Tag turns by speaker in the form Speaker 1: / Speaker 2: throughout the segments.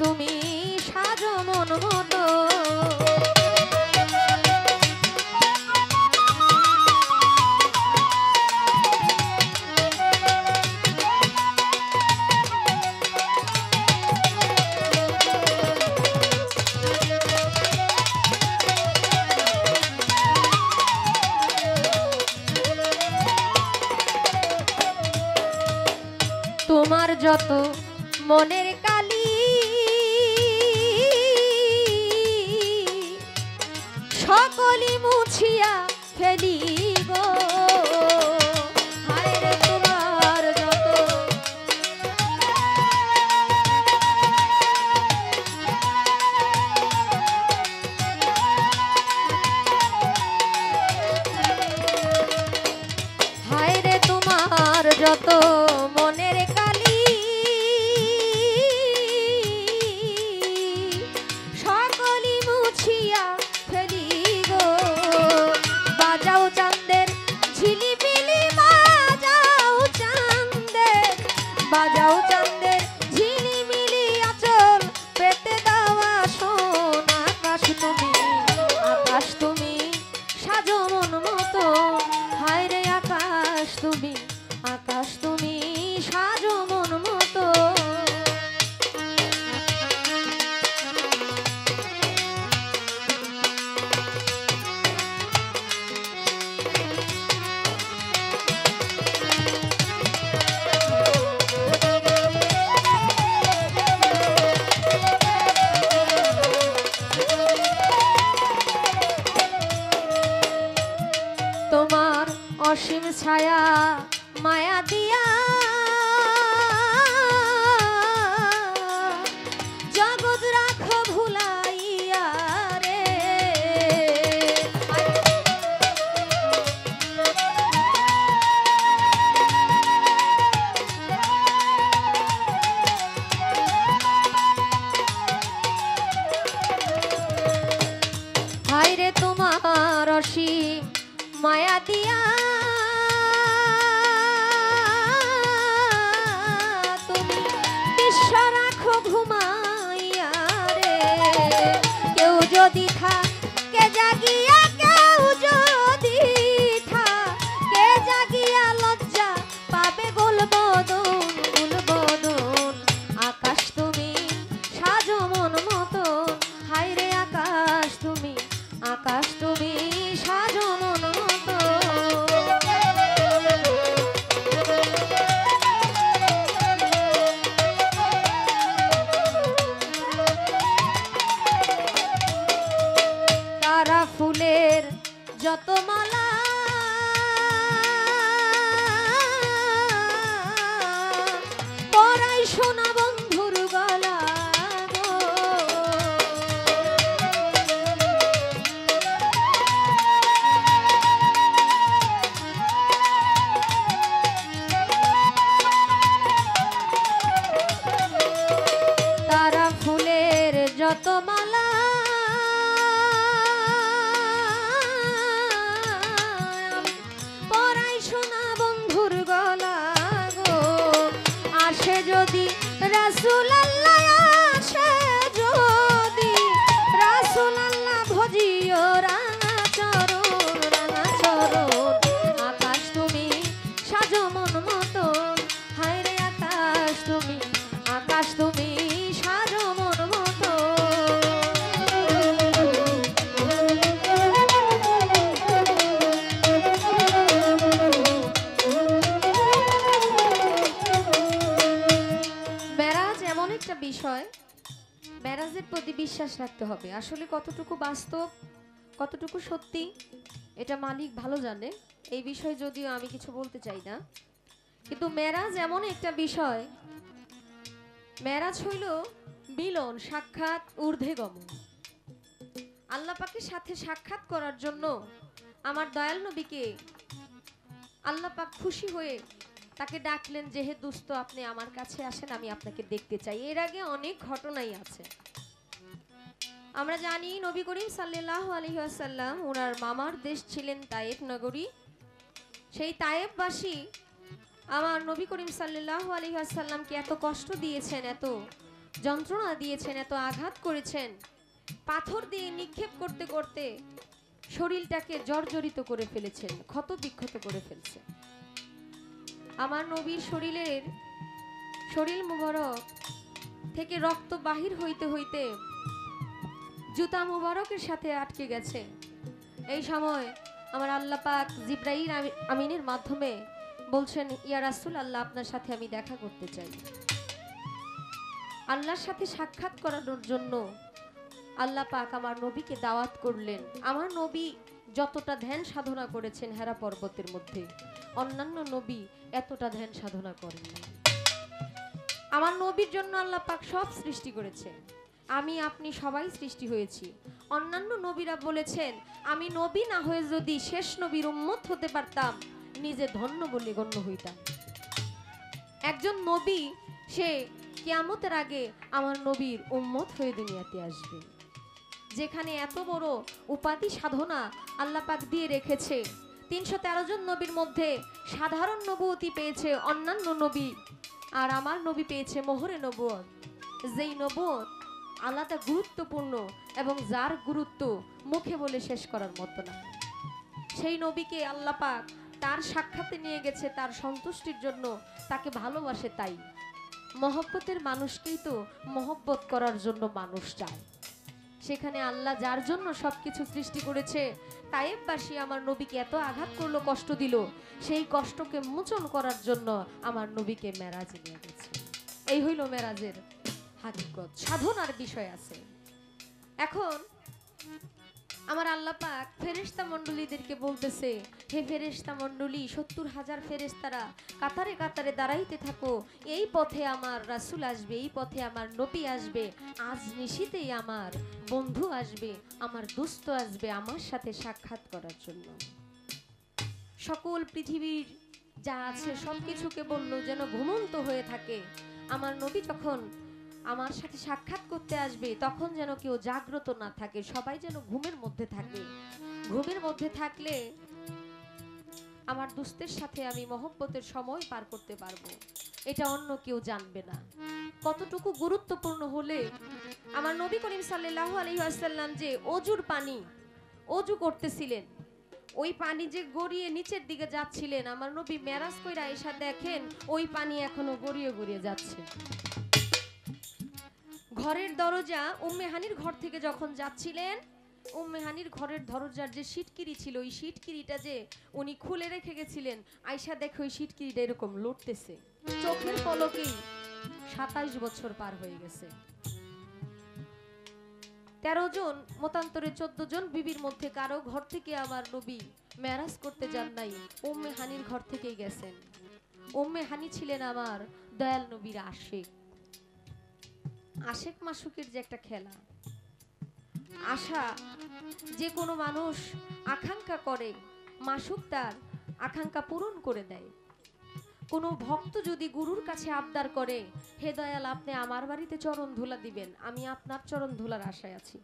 Speaker 1: তুমি সাজো মন মতো। তোমার যত মনের কালি সকলি মুছিয়া ফেলি গো। হায় রে তোমার যত হায় রে তোমার যত মনের বাজাও চাঁদের ঝিলিমিলি আঁচল পেতে দেওয়া সোনা। আকাশ তুমি সাজো মন মতো। হায় রে আকাশ তুমি সাজো মন মতো। তোমার অসীম ছায়া মায়া দিয়া জগৎ রাখো ভুলাইয়া রে। হায় রে তোমার অসীম মায়া দিয়া তুমি বিশ্ব রাখো ঘুমাইয়া রে। কেউ যদি থাকে জাগিয়া, কেউ যদি থাকে জাগিয়া লজ্জা পাবে গুলবদন। আকাশ তুমি সাজো মন মতো। হায় রে আকাশ তুমি সাজো মন মতো। তারা ফুলের যত মালা পরাই সোনা বন্ধুর গলা গো। তারা ফুলের যত মালা পরাই সোনা বন্ধুর গলা গো। আসে যদি রাসূল আল্লাহ, আসে যদি রাসূল আল্লাহ, ভজিও রাঙা চরণ। আকাশ তুমি সাজো মন মতো। হায় রে আকাশ তুমি সাজো মন মতো। মেরাজ এমন একটা বিষয়, মেরাজের প্রতি বিশ্বাস রাখতে হবে। আসলে কতটুকু বাস্তব, কতটুকু সত্যি, এটা মালিক ভালো জানে। এই বিষয়ে যদিও আমি কিছু বলতে চাই না, কিন্তু মেরাজ এমন একটা বিষয়, মেরাজ হইল মিলন, সাক্ষাৎ, ঊর্ধ্বে গমন। আল্লাহ পাকের সাথে সাক্ষাৎ করার জন্য আমার দয়াল নবীকে আল্লাহ পাক খুশি হয়ে তাকে ডাকলেন যে, হে দোস্ত, আপনি আমার কাছে আসেন, আমি আপনাকে দেখতে চাই। এর আগে অনেক ঘটনাই আছে। আমরা জানি নবী করিম সাল্লাল্লাহু আলাইহি ওয়াসাল্লাম ওনার মামার দেশ ছিলেন তায়েফ নগরী। সেই তায়েফবাসী আমার নবী করিম সাল্লাল্লাহু আলাইহি ওয়াসাল্লামকে এত কষ্ট দিয়েছেন, এত যন্ত্রণা দিয়েছেন, এত আঘাত করেছেন, পাথর দিয়ে নিক্ষেপ করতে করতে শরীরটাকে জর্জরিত করে ফেলেছেন, ক্ষত বিক্ষত করে ফেলছেন। আমার নবীর শরীর মুবারক থেকে রক্ত বাহির হইতে হইতে জুতা মুবারকের সাথে আটকে গেছে। এই সময় আমার আল্লাহ পাক জিবরাইল আমিনের মাধ্যমে বলছেন, ইয়া রাসূল আল্লাহ, আপনার সাথে আমি দেখা করতে চাই। আল্লাহর সাথে সাক্ষাৎ করানোর জন্য আল্লাহ পাক আমার নবীকে দাওয়াত করলেন। আমার নবী যতটা ধ্যান সাধনা করেছেন হেরা পর্বতের মধ্যে, অন্যান্য নবী এতটা ধ্যান সাধনা করেন না। আমার নবীর জন্য আল্লাহ পাক সব সৃষ্টি করেছে। আমি আপনি সবাই সৃষ্টি হয়েছি। অন্যান্য নবীরা বলেছেন, আমি নবী না হয়ে যদি শেষ নবীর উম্মত হতে পারতাম, নিজে ধন্য বলে গণ্য হইতাম। একজন নবী সে কিয়ামতের আগে আমার নবীর উম্মত হয়ে দুনিয়াতে আসবে। যেখানে এত বড় উপাধি সাধনা আল্লাহ পাক দিয়ে রেখেছে, ৩১৩ জন নবীর মধ্যে সাধারণ নবুয়তি পেয়েছে অন্যান্য নবী, আর আমার নবী পেয়েছে মোহরে নবুয়ত। যেই নবুয়ত আলাদা গুরুত্বপূর্ণ এবং যার গুরুত্ব মুখে বলে শেষ করার মতো না। সেই নবীকে আল্লাহ পাক তার সাক্ষাতে নিয়ে গেছে তার সন্তুষ্টির জন্য, তাকে ভালোবাসে। তাই মহব্বতের মানুষকেই তো মহব্বত করার জন্য মানুষ চায়। সেখানে আল্লাহ যার জন্য সবকিছু সৃষ্টি করেছে, তায়েববাসী আমার নবীকে এত আঘাত করলো, কষ্ট দিল, সেই কষ্টকে মোচন করার জন্য আমার নবীকে মেরাজে নিয়ে গেছে। এই হইল মেরাজের হাকিকত। সাধনার বিষয় আছে। এখন আমার আল্লাহ পাক ফেরেশতা মণ্ডলীদেরকে বলতেছে, হে ফেরেশতা মণ্ডলী, ৭০,০০০ ফেরেশতারা কাতারে কাতারে দাঁড়াইতে থাকো, এই পথে আমার রাসূল আসবে, এই পথে আমার নবী আসবে, আজ নিশিতেই আমার বন্ধু আসবে, আমার দোস্ত আসবে আমার সাথে সাক্ষাৎ করার জন্য। সকল পৃথিবীর যা আছে সবকিছুকে বলল যেন ঘুমন্ত হয়ে থাকে। আমার নবী যখন আমার সাথে সাক্ষাৎ করতে আসবে তখন যেন কেউ জাগ্রত না থাকে, সবাই যেন ঘুমের মধ্যে থাকে। ঘুমের মধ্যে থাকলে আমার দুস্তের সাথে আমি মহব্বতের সময় পার করতে পারবো, এটা অন্য কেউ জানবে না। কতটুকু গুরুত্বপূর্ণ হলে আমার নবী করিম সাল্লাল্লাহু আলাইহি ওয়াসাল্লাম যে অজু করতেছিলেন, ওই পানি যে গড়িয়ে নিচের দিকে যাচ্ছিলেন, আমার নবী মেরাজ কইরা এসে দেখেন ওই পানি এখনো গড়িয়ে গড়িয়ে যাচ্ছে। ঘরের দরজা উম্মে হানির ঘর থেকে যখন যাচ্ছিলেন, উম্মে হানির ঘরের দরজার যে সিটকিরি ছিল, ওই সিটকিরিটা যে উনি খুলে রেখে গেছিলেন, আয়সা দেখে ওই সিটকিরিটা এরকম লড়তেছে। চোখের পলকেই ২৭ বছর পার হয়ে গেছে। ১৩ জন মতান্তরে ১৪ জন বিবির মধ্যে কারো ঘর থেকে আমার নবী মেরাজ করতে যান নাই, উম্মে হানির ঘর থেকেই গেছেন। উম্মে হানি ছিলেন আমার দয়াল নবীর আশিক। আশেক মাসুকের যে একটা খেলা, আশা যে কোনো মানুষ আকাঙ্ক্ষা করে, মাসুক তার আকাঙ্ক্ষা পূরণ করে দেয়। কোনো ভক্ত যদি গুরুর কাছে আবদার করে, হে দয়াল আপনি আমার বাড়িতে চরণ ধুলা দিবেন, আমি আপনার চরণ ধুলার আশায় আছি,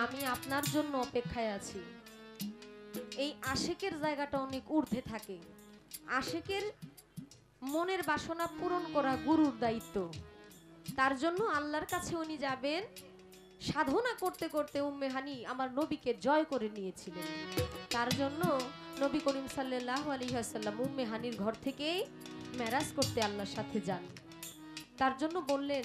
Speaker 1: আমি আপনার জন্য অপেক্ষায় আছি। এই আশেকের জায়গাটা অনেক ঊর্ধ্বে থাকে। আশেকের মনের বাসনা পূরণ করা গুরুর দায়িত্ব। তার জন্য আল্লাহর কাছে উনি যাবেন। সাধনা করতে করতে উম্মে হানি আমার নবীকে জয় করে নিয়েছিলেন। তার জন্য নবী করিম সাল্লাল্লাহু আলাইহি ওয়াসাল্লাম উম্মে হানির ঘর থেকে মেরাজ করতে আল্লাহর সাথে যান। তার জন্য বললেন,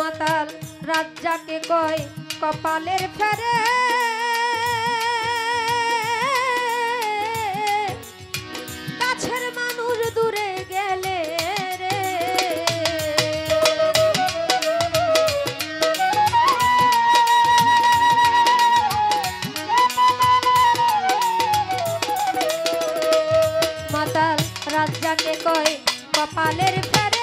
Speaker 1: মাতাল রাজ্জাকে কয় কপালের ফেরে, কাছের মানুষ দূরে গেলে রে, মাতাল রাজ্জাকে কয় কপালের ফেরে,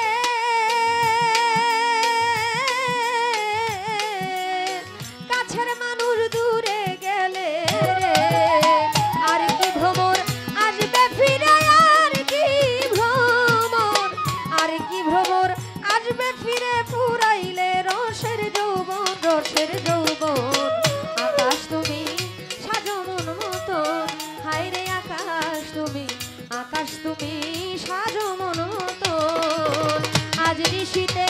Speaker 1: ফিরে ফুরাইলে রসের যৌবন, রসের যৌবন। বাস তুমি সাজো মন তো আজ নিশীতে